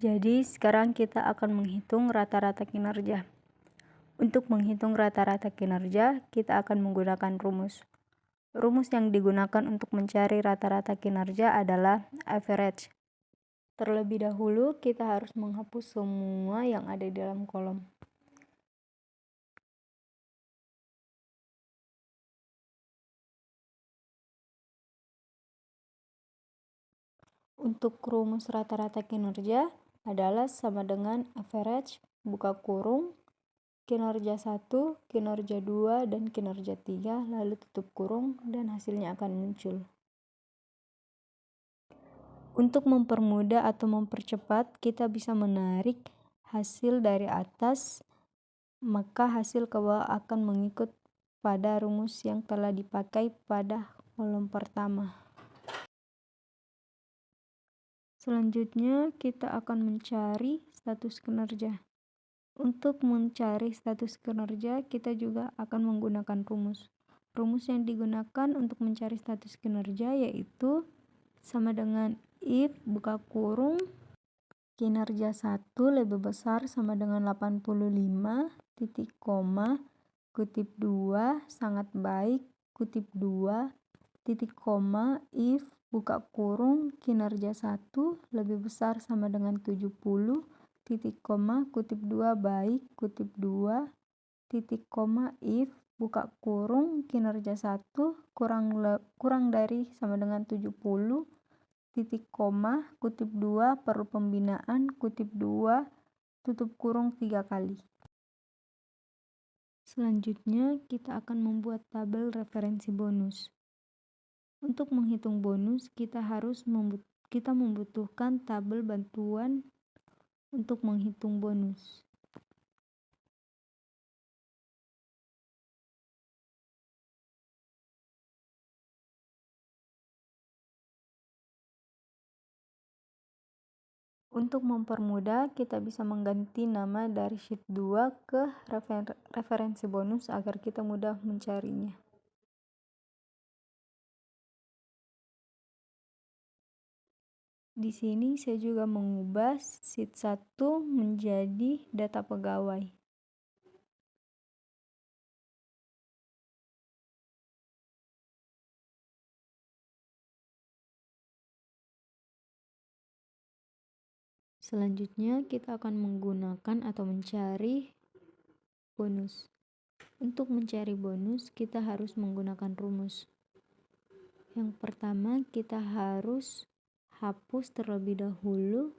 Jadi sekarang kita akan menghitung rata-rata kinerja. Untuk menghitung rata-rata kinerja, kita akan menggunakan rumus. Rumus yang digunakan untuk mencari rata-rata kinerja adalah average. Terlebih dahulu kita harus menghapus semua yang ada di dalam kolom. Untuk rumus rata-rata kinerja adalah sama dengan average, buka kurung, kinerja 1, kinerja 2, dan kinerja 3, lalu tutup kurung, dan hasilnya akan muncul. Untuk mempermudah atau mempercepat, kita bisa menarik hasil dari atas, maka hasil ke bawah akan mengikut pada rumus yang telah dipakai pada kolom pertama. Selanjutnya, kita akan mencari status kinerja. Untuk mencari status kinerja, kita juga akan menggunakan rumus. Rumus yang digunakan untuk mencari status kinerja yaitu sama dengan if buka kurung kinerja 1 lebih besar sama dengan 85, titik koma, kutip 2, sangat baik, kutip 2, titik koma, if buka kurung kinerja 1 lebih besar sama dengan 70, titik koma, kutip 2 baik, kutip 2, titik koma, if buka kurung kinerja 1 kurang dari sama dengan 70, titik koma, kutip 2 perlu pembinaan, kutip 2, tutup kurung 3 kali. Selanjutnya kita akan membuat tabel referensi bonus. Untuk menghitung bonus, kita membutuhkan tabel bantuan untuk menghitung bonus. Untuk mempermudah, kita bisa mengganti nama dari sheet 2 ke referensi bonus agar kita mudah mencarinya. Di sini saya juga mengubah sheet 1 menjadi data pegawai. Selanjutnya kita akan menggunakan atau mencari bonus. Untuk mencari bonus, kita harus menggunakan rumus. Yang pertama, kita harus hapus terlebih dahulu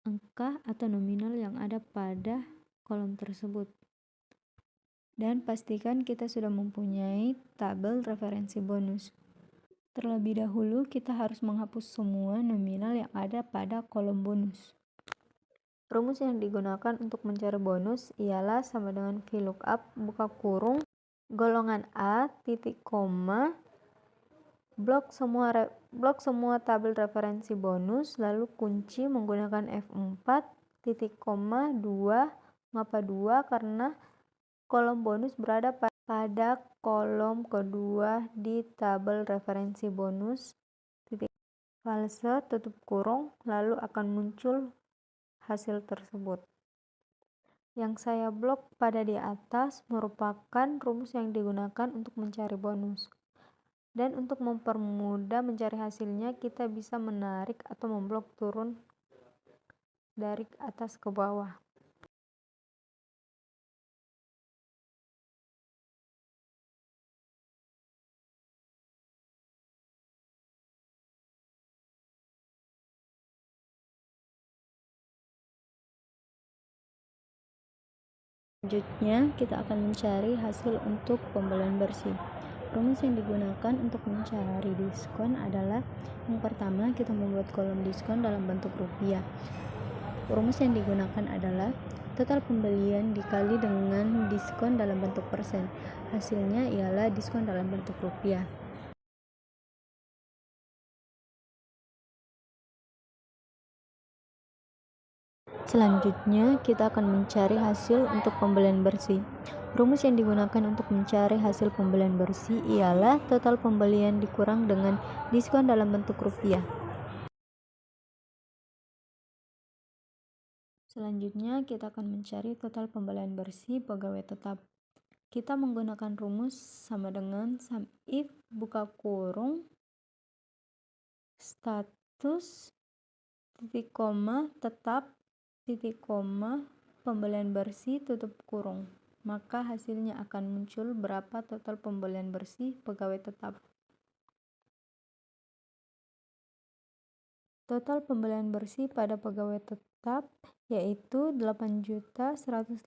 angka atau nominal yang ada pada kolom tersebut. Dan pastikan kita sudah mempunyai tabel referensi bonus. Terlebih dahulu kita harus menghapus semua nominal yang ada pada kolom bonus. Rumus yang digunakan untuk mencari bonus ialah sama dengan VLOOKUP buka kurung golongan A titik koma blok semua tabel referensi bonus, lalu kunci menggunakan F4 titik koma 2. Mengapa 2? Karena kolom bonus berada pada kolom kedua di tabel referensi bonus. Titik false tutup kurung, lalu akan muncul hasil tersebut. Yang saya blok pada di atas merupakan rumus yang digunakan untuk mencari bonus. Dan untuk mempermudah mencari hasilnya, kita bisa menarik atau memblok turun dari atas ke bawah. Selanjutnya, kita akan mencari hasil untuk pembelian bersih. Rumus yang digunakan untuk mencari diskon adalah yang pertama, kita membuat kolom diskon dalam bentuk rupiah. Rumus yang digunakan adalah total pembelian dikali dengan diskon dalam bentuk persen. Hasilnya ialah diskon dalam bentuk rupiah. Selanjutnya, kita akan mencari hasil untuk pembelian bersih. Rumus yang digunakan untuk mencari hasil pembelian bersih ialah total pembelian dikurang dengan diskon dalam bentuk rupiah. Selanjutnya kita akan mencari total pembelian bersih pegawai tetap. Kita menggunakan rumus sama dengan sum if buka kurung status titik koma tetap titik koma pembelian bersih tutup kurung, maka hasilnya akan muncul berapa total pembelian bersih pegawai tetap. Total pembelian bersih pada pegawai tetap yaitu 8.155.000.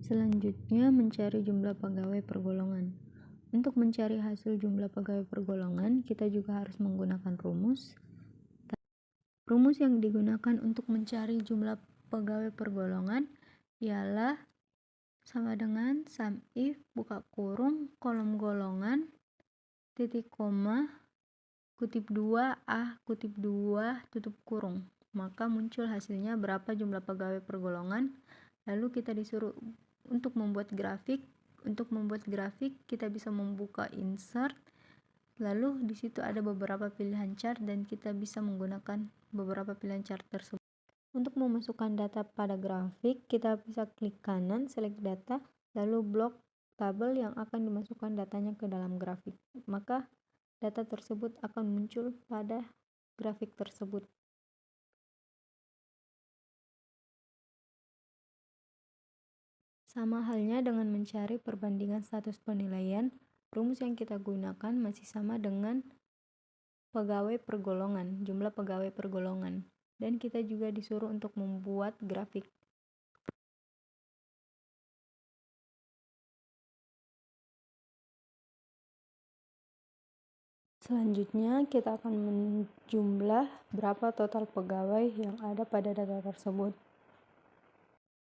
Selanjutnya mencari jumlah pegawai per golongan. Untuk mencari hasil jumlah pegawai per golongan, kita juga harus menggunakan rumus. Rumus yang digunakan untuk mencari jumlah pegawai per golongan ialah sama dengan sum if buka kurung kolom golongan titik koma kutip 2 kutip 2 tutup kurung, maka muncul hasilnya berapa jumlah pegawai per golongan. Lalu kita disuruh untuk membuat grafik. Untuk membuat grafik kita bisa membuka insert, lalu di situ ada beberapa pilihan chart dan kita bisa menggunakan beberapa pilihan chart tersebut. Untuk memasukkan data pada grafik, kita bisa klik kanan, select data, lalu blok tabel yang akan dimasukkan datanya ke dalam grafik. Maka data tersebut akan muncul pada grafik tersebut. Sama halnya dengan mencari perbandingan status penilaian, rumus yang kita gunakan masih sama dengan pegawai per golongan, jumlah pegawai per golongan. Dan kita juga disuruh untuk membuat grafik. Selanjutnya kita akan menjumlah berapa total pegawai yang ada pada data tersebut.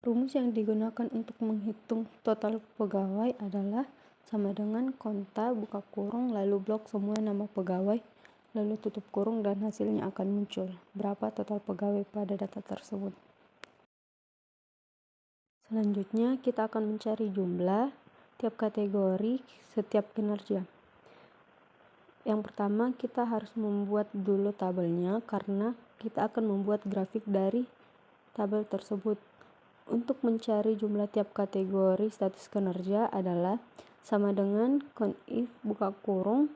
Rumus yang digunakan untuk menghitung total pegawai adalah sama dengan konta buka kurung lalu blok semua nama pegawai lalu tutup kurung dan hasilnya akan muncul berapa total pegawai pada data tersebut. Selanjutnya kita akan mencari jumlah tiap kategori setiap kinerja. Yang pertama kita harus membuat dulu tabelnya karena kita akan membuat grafik dari tabel tersebut. Untuk mencari jumlah tiap kategori status kinerja adalah sama dengan count if buka kurung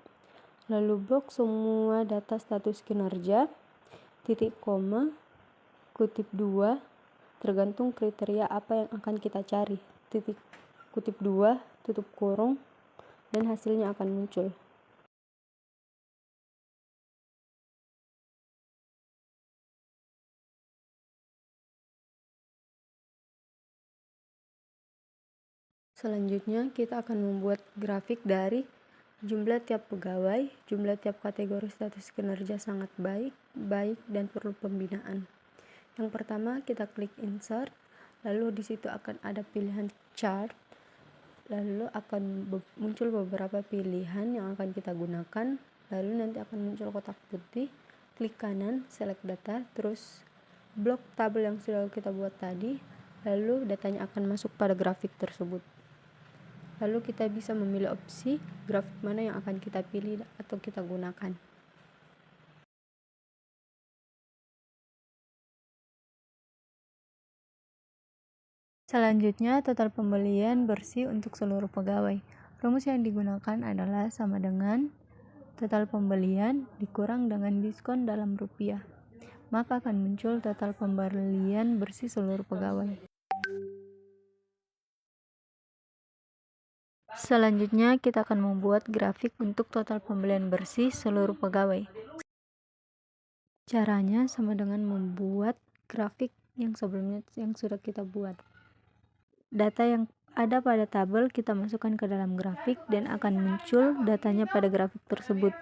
lalu blok semua data status kinerja titik koma kutip 2 tergantung kriteria apa yang akan kita cari titik kutip 2 tutup kurung dan hasilnya akan muncul. Selanjutnya kita akan membuat grafik dari jumlah tiap pegawai, jumlah tiap kategori status kinerja sangat baik, baik dan perlu pembinaan. Yang pertama kita klik insert, lalu di situ akan ada pilihan chart, lalu akan muncul beberapa pilihan yang akan kita gunakan, lalu nanti akan muncul kotak putih, klik kanan, select data, terus blok tabel yang sudah kita buat tadi, lalu datanya akan masuk pada grafik tersebut. Lalu kita bisa memilih opsi grafik mana yang akan kita pilih atau kita gunakan. Selanjutnya, total pembelian bersih untuk seluruh pegawai. Rumus yang digunakan adalah sama dengan total pembelian dikurang dengan diskon dalam rupiah. Maka akan muncul total pembelian bersih seluruh pegawai. Selanjutnya kita akan membuat grafik untuk total pembelian bersih seluruh pegawai. Caranya sama dengan membuat grafik yang sebelumnya yang sudah kita buat. Data yang ada pada tabel kita masukkan ke dalam grafik dan akan muncul datanya pada grafik tersebut.